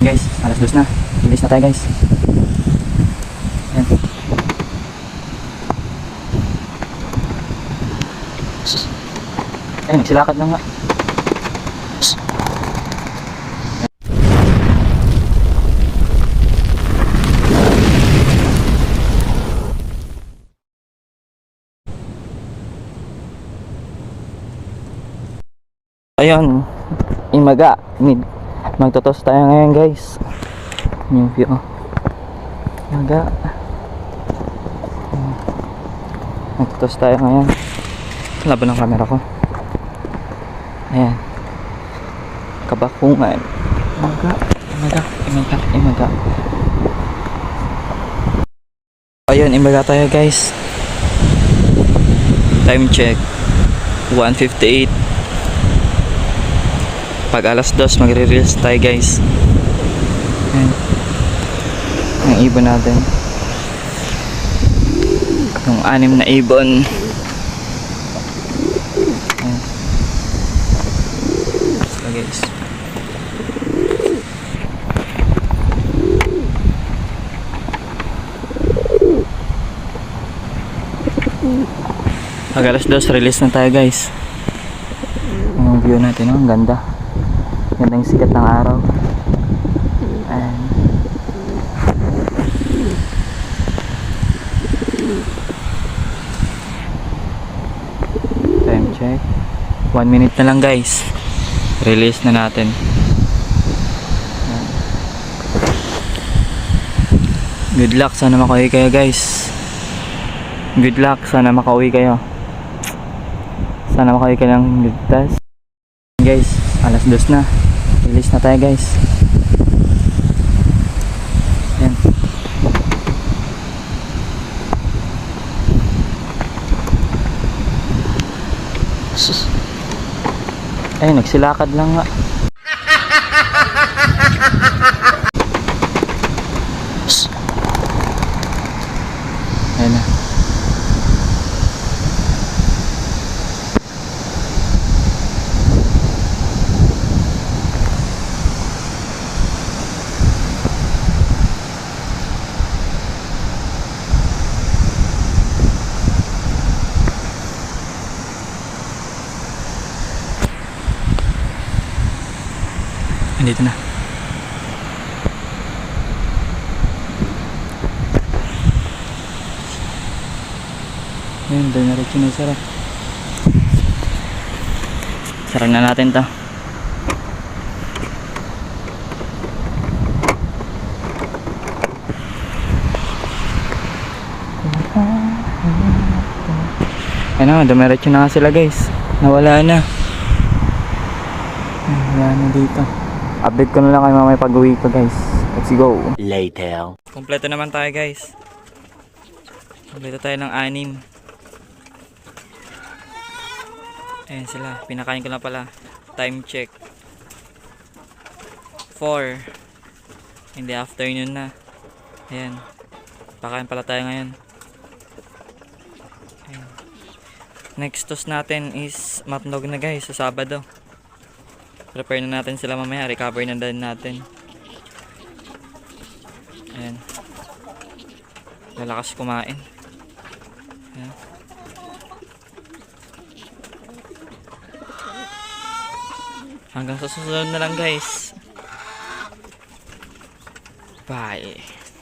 Guys, alas 2 na. Bilis na tayo guys. Ayan. Ayun, nagsilakad lang nga. Ayun, imaga. Magtotos tayo ngayon guys. Yung view. Imaga. Magtotos tayo ngayon. Laban ng camera ko. Ayan. Kabakungan. Imaga. Ayun, imaga tayo guys. Time check 1:58. Pag alas 2 magre-release tayo guys. Ayan. Ang ibon natin. Yung 6 na ibon. Ayan. So guys. Pag alas 2 release na tayo guys. Yung view natin, oh, ang ganda. Ganda yung sikat ng araw. And time check 1 minute na lang guys. Release na natin. Good luck, sana makauwi kayo guys. Good luck, sana makauwi kayo. Sana makauwi kayo ng ligtas. Guys, alas 2 na. Release na tayo guys. Ayan. Sus. Ayun, nagsilakad lang nga. Sus. Ayun na. Andito na. Ayun, doon na rin sinasara. Sarang na natin to. Ayun na, dumiretso na nga sila guys. Nawala na. Wala na dito. Update ko na lang kayo mamaya pag uwi ko guys. Let's go. Later. Kompleto naman tayo guys. Kompleto tayo ng 6. Ayan sila. Pinakain ko na pala. Time check 4 in the afternoon na. Ayan. Pakain pala tayo ngayon. Ayan. Next toast natin is matnog na guys sa Sabado. Prepare na natin sila mamaya. Recover na din natin. Ayan. Lalakas kumain. Ayan. Hanggang sa susunod na lang guys. Bye.